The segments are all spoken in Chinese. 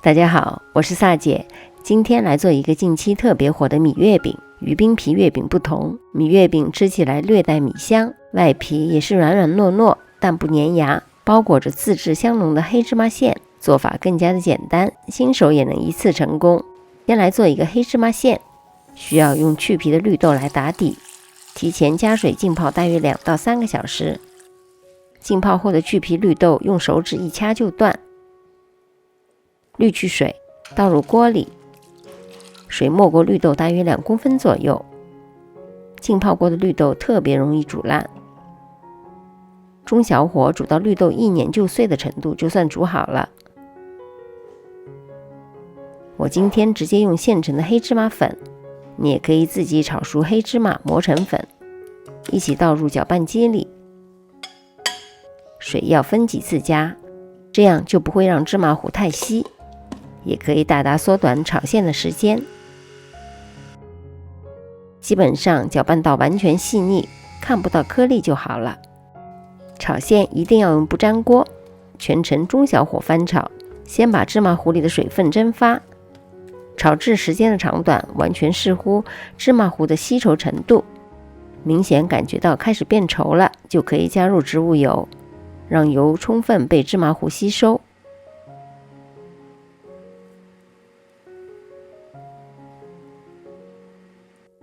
大家好，我是萨姐，今天来做一个近期特别火的米月饼。与冰皮月饼不同，米月饼吃起来略带米香，外皮也是软软糯糯，但不粘牙，包裹着自制香浓的黑芝麻馅，做法更加的简单，新手也能一次成功。先来做一个黑芝麻馅，需要用去皮的绿豆来打底，提前加水浸泡大约2到3个小时。浸泡后的去皮绿豆用手指一掐就断，滤去水，倒入锅里，水没过绿豆大约2公分左右。浸泡过的绿豆特别容易煮烂，中小火煮到绿豆一碾就碎的程度就算煮好了。我今天直接用现成的黑芝麻粉，你也可以自己炒熟黑芝麻磨成粉，一起倒入搅拌机里。水要分几次加，这样就不会让芝麻糊太稀，也可以大大缩短炒馅的时间。基本上搅拌到完全细腻，看不到颗粒就好了。炒馅一定要用不粘锅，全程中小火翻炒，先把芝麻糊里的水分蒸发。炒制时间的长短完全视乎芝麻糊的稀稠程度，明显感觉到开始变稠了，就可以加入植物油，让油充分被芝麻糊吸收。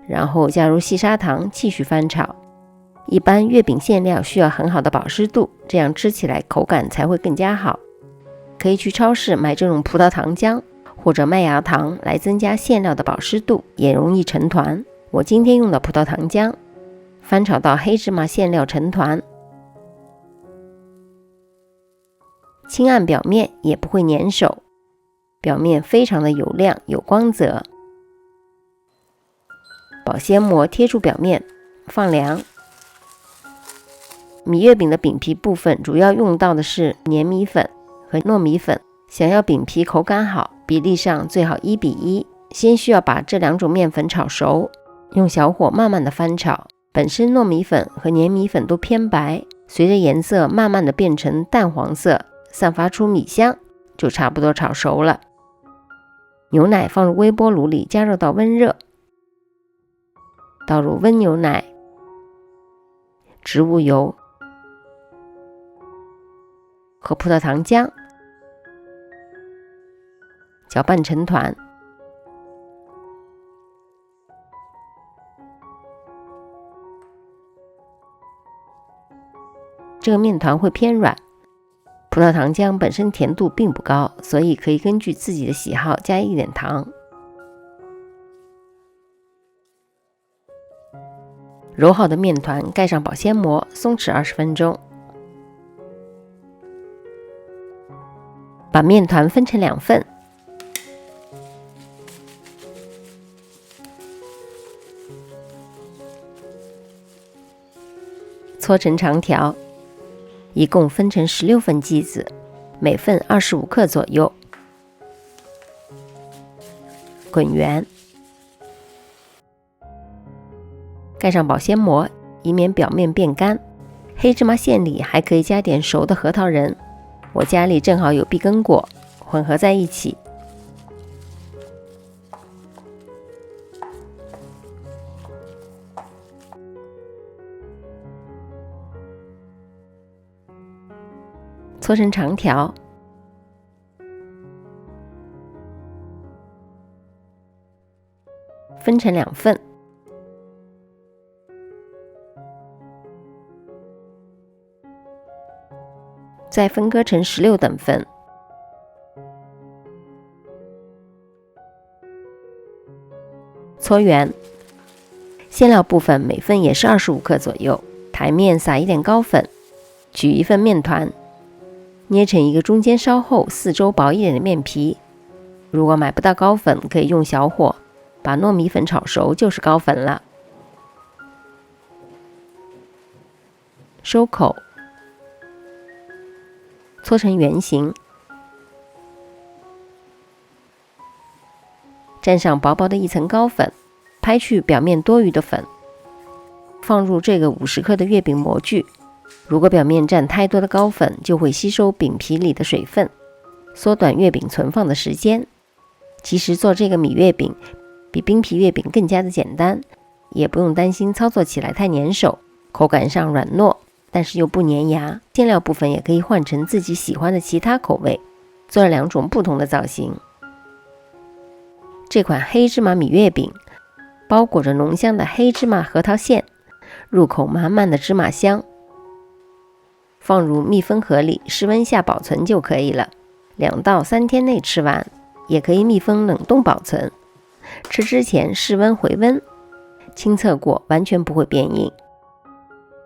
然后加入细砂糖，继续翻炒。一般月饼馅料需要很好的保湿度，这样吃起来口感才会更加好。可以去超市买这种葡萄糖浆或者麦芽糖来增加馅料的保湿度，也容易成团。我今天用的葡萄糖浆，翻炒到黑芝麻馅料成团，轻按表面也不会粘手，表面非常的油亮有光泽。保鲜膜贴住表面，放凉。米月饼的饼皮部分主要用到的是粘米粉和糯米粉，想要饼皮口感好，比例上最好1比1。先需要把这2种面粉炒熟，用小火慢慢的翻炒。本身糯米粉和粘米粉都偏白，随着颜色慢慢的变成淡黄色，散发出米香，就差不多炒熟了。牛奶放入微波炉里加热到温热，倒入温牛奶、植物油和葡萄糖浆，搅拌成团。这个面团会偏软，葡萄糖浆本身甜度并不高，所以可以根据自己的喜好加一点糖。揉好的面团盖上保鲜膜，松弛20分钟。把面团分成2份，搓成长条，一共分成16份剂子，每份25克左右。滚圆，盖上保鲜膜，以免表面变干。黑芝麻馅里还可以加点熟的核桃仁，我家里正好有碧根果，混合在一起。搓成长条，分成2份。再分割成16等份，搓圆。馅料部分每份也是25克左右。台面撒一点糕粉，取一份面团，捏成一个中间稍厚、四周薄一点的面皮。如果买不到糕粉，可以用小火把糯米粉炒熟，就是糕粉了。收口，搓成圆形，蘸上薄薄的一层糕粉，拍去表面多余的粉，放入这个50克的月饼模具。如果表面蘸太多的糕粉，就会吸收饼皮里的水分。缩短月饼存放的时间。其实做这个米月饼比冰皮月饼更加的简单，也不用担心操作起来太粘手，口感上软糯，但是又不粘牙。馅料部分也可以换成自己喜欢的其他口味，做了2种不同的造型。这款黑芝麻米月饼包裹着浓香的黑芝麻核桃馅，入口满满的芝麻香。放入密封盒里，室温下保存就可以了。2到3天内吃完，也可以密封冷冻保存。吃之前室温回温，亲测过完全不会变硬。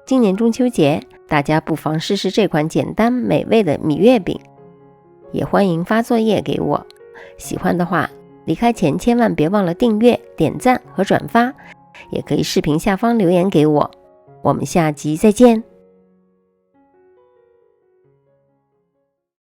今年中秋节，大家不妨试试这款简单美味的米月饼。也欢迎发作业给我，喜欢的话离开前千万别忘了订阅、点赞和转发，也可以视频下方留言给我。我们下集再见。